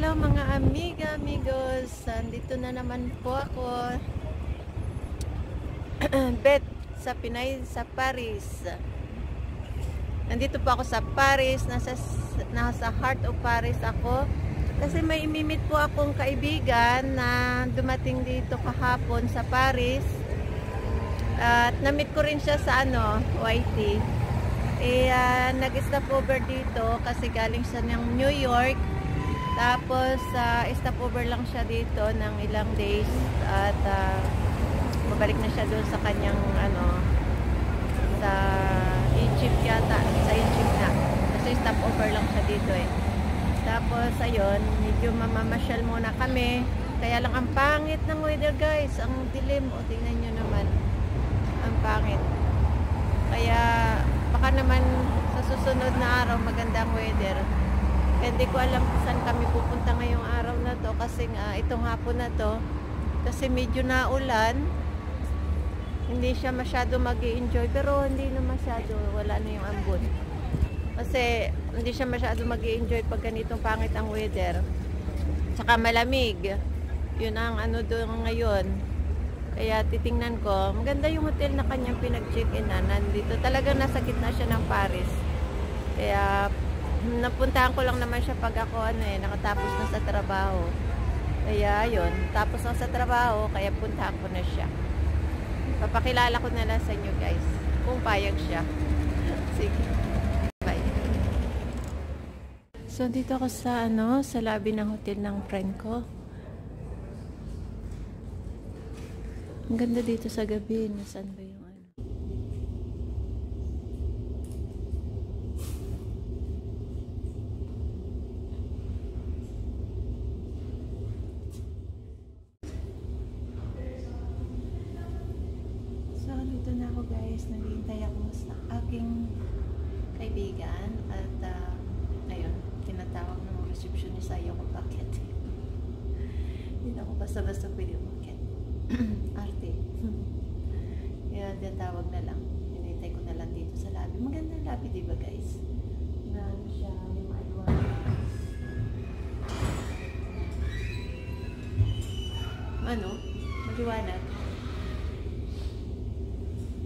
Hello mga amiga, amigos. Nandito na naman po ako. Bet sa Pinay sa Paris. Nandito po ako sa Paris. Nasa heart of Paris ako. Kasi may imimit po akong kaibigan na dumating dito kahapon sa Paris. At na-meet ko rin siya sa YT. Nag-stop over dito kasi galing siya ng New York. Tapos, stopover lang siya dito ng ilang days at mabalik na siya doon sa kanyang, sa Egypt yata, sa Egypt na. Kasi stopover lang siya dito eh. Tapos, ayun, medyo mamamasyal muna kami. Kaya lang, ang pangit ng weather guys. Ang dilim. O, tingnan nyo naman. Ang pangit. Kaya, baka naman sa susunod na araw, magandang weather. Hindi ko alam saan kami pupunta ngayong araw na to kasi nga itong hapon na to kasi medyo naulan, hindi siya masyado mag-i-enjoy pero hindi na masyado, wala na yung ambon kasi hindi siya masyado mag-i-enjoy pag ganitong pangit ang weather tsaka malamig, yun ang doon ngayon. Kaya titingnan ko, maganda yung hotel na kanyang pinag-check-in na nandito, talagang nasa gitna siya ng Paris. Kaya napuntahan ko lang naman siya pag ako nakatapos na sa trabaho. Kaya yun, tapos na sa trabaho, kaya puntahan ko na siya. Papakilala ko na lang sa inyo guys, kung payag siya. Sige. Bye. So dito ako sa sa lobby ng hotel ng friend ko. Ang ganda dito sa gabi. Nasaan ba yung dito na ako guys, naghihintay ako sa aking kaibigan at ayun, tinatawag ng receptionist, ayaw ko bakit. Hindi na ako basta-basta pwede umakit. Arte. Kaya tinatawag na lang, hinihintay ko na lang dito sa lobby. Magandang lobby diba guys, na siya, may maliwanag. Maliwanag.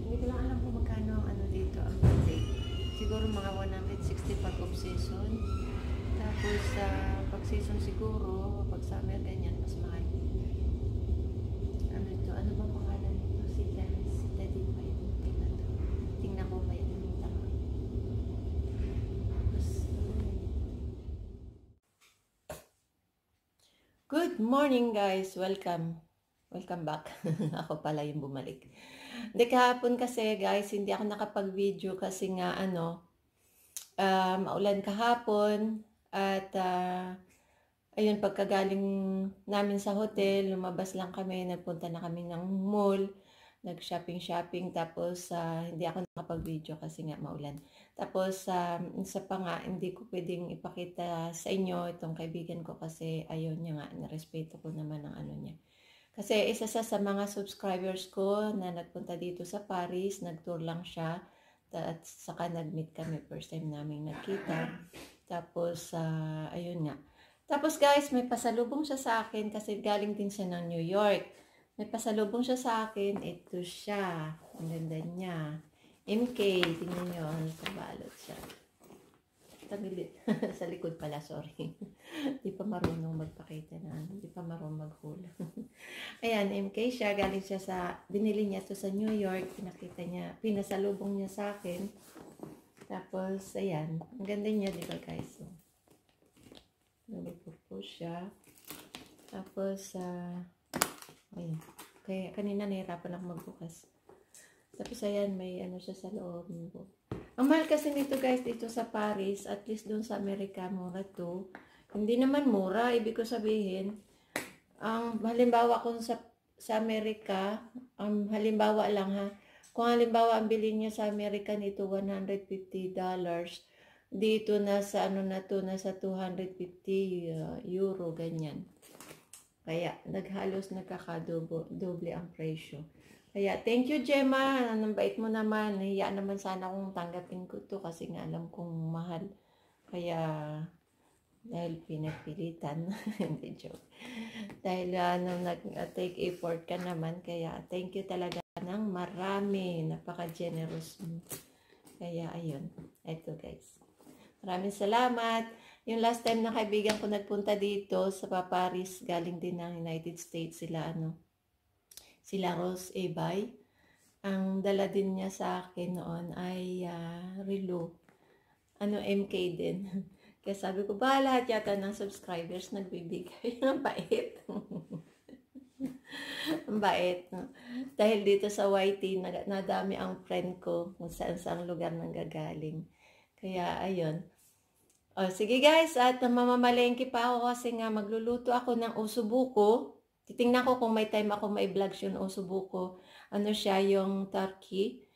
Hindi ko lang alam kung magkano dito ang rate. Siguro mga 160 pag off season. Tapos pag season siguro, pag summer ganyan, mas mahal. Ano bang pangalan nito? Si Daddy pa yun. Tingnan ko ba yun yung tama. Good morning guys! Welcome back. Ako pala yung bumalik. Hindi, kahapon kasi guys, hindi ako nakapag-video kasi nga maulan kahapon at ayun, pagkagaling namin sa hotel, lumabas lang kami, nagpunta na kami ng mall, nag-shopping, tapos hindi ako nakapag-video kasi nga maulan. Tapos isa pa nga, hindi ko pwedeng ipakita sa inyo itong kaibigan ko kasi ayun niya nga, narespeto ko naman ang niya. Kasi isa sa mga subscribers ko na nagpunta dito sa Paris, nag-tour lang siya. At saka nag-meet kami, first time namin nakita. Tapos, ayun nga. Tapos guys, may pasalubong siya sa akin kasi galing din siya ng New York. May pasalubong siya sa akin, ito siya. Ang ganda niya. MK, tingnan nyo, nakabalot siya. Sa likod pala, sorry. Di pa marunong magpakita di pa marunong maghula. Ayan, MK siya, galing siya binili niya to sa New York, pinakita niya, pinasalubong niya sa akin. Tapos, ayan, ang ganda niya, di ba guys? So, nag-propose siya. Tapos, ayan, kaya kanina nahirapan ako magbukas. Tapos, ayan, may siya sa loob. Ang mahal kasi nito guys, dito sa Paris, at least doon sa Amerika, mura to. Hindi naman mura, ibig ko sabihin, halimbawa kung sa Amerika, halimbawa lang ha, kung halimbawa ang bilhin niya sa Amerika nito $150, dito na sa nasa 250 euro, ganyan. Kaya naghalos nagkakadoble ang presyo. Kaya, thank you, Gemma. Ang bait mo naman. Nahiya naman sana kung tanggapin ko to kasi nga alam kong mahal. Kaya, dahil pinagpilitan. Hindi, joke. Dahil nag-take effort ka naman, kaya thank you talaga ng marami. Napaka-generous mo. Kaya ayun, ito guys. Maraming salamat. Yung last time na kaibigan ko nagpunta dito sa Paris, galing din ng United States sila Rose Ebay. Ang dala din niya sa akin noon ay relo. MK din. Kaya sabi ko, lahat yata ng subscribers nagbibigay. Ang bait. Ang bait. No? Dahil dito sa YT, nadami ang friend ko kung saan lugar nang gagaling. Kaya, ayun. Sige guys, at mamamalengke pa ako kasi nga magluluto ako ng osubuko. Titingnan ko kung may time ako mai-vlog yung osubuko. Ano siya, yung turkey.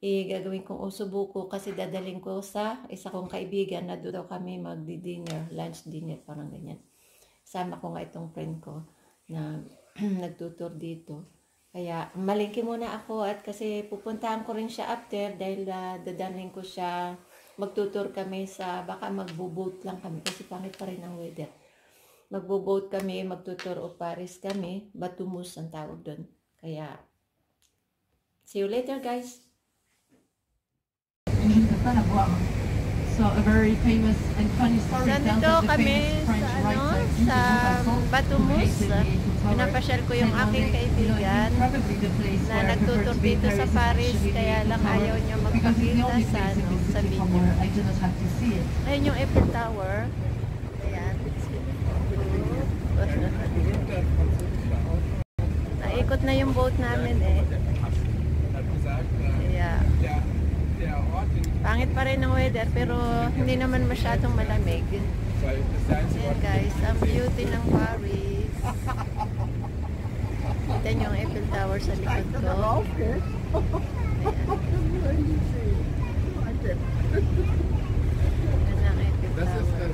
Gagawin kong osubuko kasi dadaling ko sa isa kong kaibigan na doon kami magdi-dinner, lunch dinner, parang ganyan. Sama ko nga itong friend ko na nagtutur dito. Kaya malingki muna ako at kasi pupuntahan ko rin siya after dahil dadaling ko siya, magtutur kami sa, baka magbo-boat lang kami kasi pangit pa rin ang weather. Magbo-boat kami, magtutur o Paris kami, Batumus ang tawag doon. Kaya, see you later guys! So a very famous and funny story tells Nandito of the kami famous French sa writer Batumus. Pinapasyal ko yung aking kaibigan na nagtutur dito sa Paris, kaya lang ayaw niya magpakita sa video. Ayun yung Eiffel Tower. Ayan. Naikot na yung boat namin eh. Kaya pangit pa rin ang weather pero hindi naman masyadong malamig. Ayan guys, ang beauty ng Paris. Kita nyo ang Eiffel Tower sa likod ko. Ayan. Ayan ang Eiffel Tower.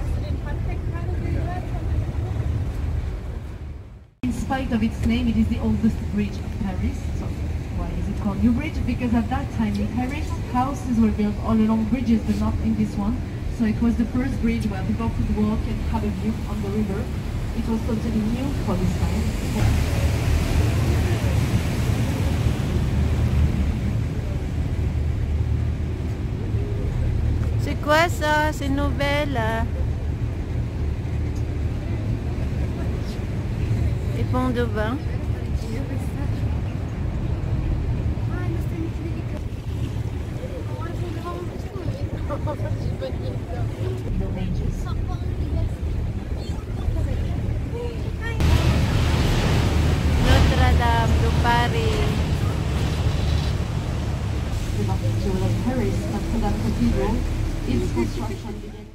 In spite of its name, it is the oldest bridge of Paris. So why is it called New Bridge? Because at that time in Paris, houses were built all along bridges, but not in this one. So it was the first bridge where people could walk and have a view on the river. It was totally new for this time. Si Kwasa, si Novella. Pont de Bain. Notre-Dame de Paris. The Cathedral of Paris, Notre-Dame Cathedral, its construction began.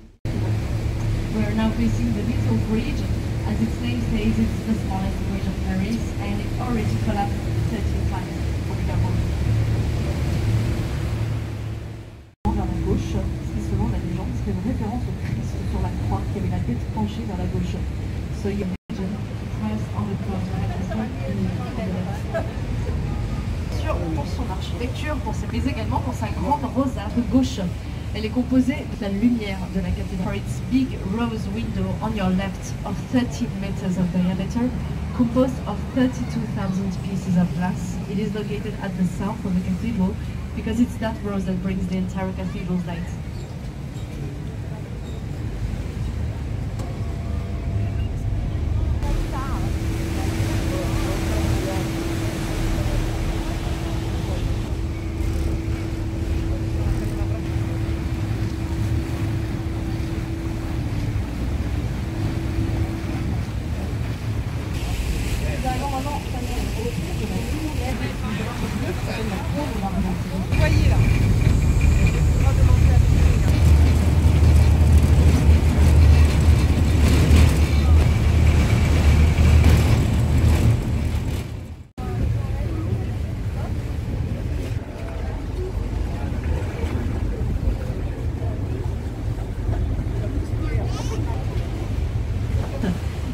We are now facing the little bridge. As its name says, it's the smallest bridge of Paris, and it already collapsed 13 times over. Vers la gauche, qui selon la légende serait une référence au Christ sur la croix qui avait la tête penchée vers la gauche. So you imagine Christ on the cross with the sword in the left. Pour son architecture, mais également pour sa grande rosace de gauche. Elle est composée de la lumière de la cathédrale. For its big rose window on your left of 13 meters of diameter, composed of 32,000 pieces of glass. It is located at the south of the cathedral because it's that rose that brings the entire cathedral's light. Voyez là.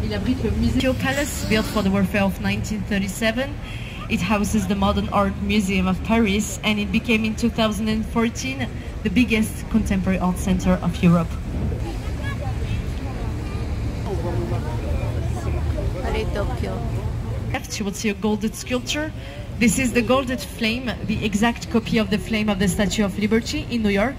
Il abrite le Museo Palace, built for the warfare of 1937. It houses the Modern Art Museum of Paris, and it became in 2014 the biggest contemporary art center of Europe. Tokyo. Left, you will see a golden sculpture. This is the golden flame, the exact copy of the flame of the Statue of Liberty in New York.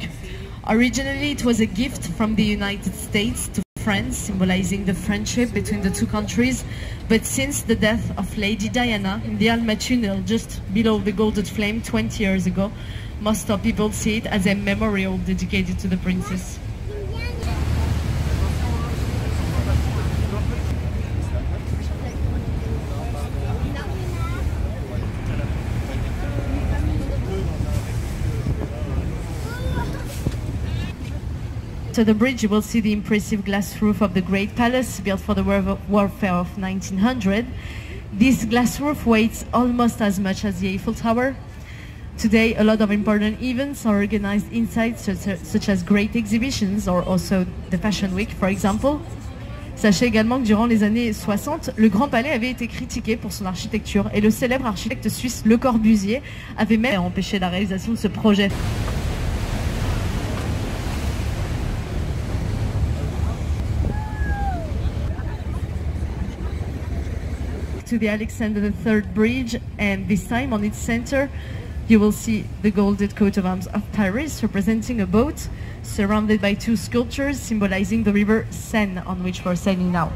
Originally, it was a gift from the United States to France, symbolizing the friendship between the two countries. But since the death of Lady Diana in the Alma Tunnel, just below the golden flame 20 years ago, most of people see it as a memorial dedicated to the princess. To the bridge, you will see the impressive glass roof of the Great Palace, built for the warfare of 1900. This glass roof weighs almost as much as the Eiffel Tower. Today, a lot of important events are organized inside, such as great exhibitions or also the Fashion Week, for example. Sachez également que durant les années 60, le Grand Palais avait été critiqué pour son architecture et le célèbre architecte suisse Le Corbusier avait même empêché la réalisation de ce projet. To the Alexander III Bridge, and this time on its center you will see the golden coat of arms of Paris, representing a boat surrounded by two sculptures symbolizing the river Seine, on which we're sailing now.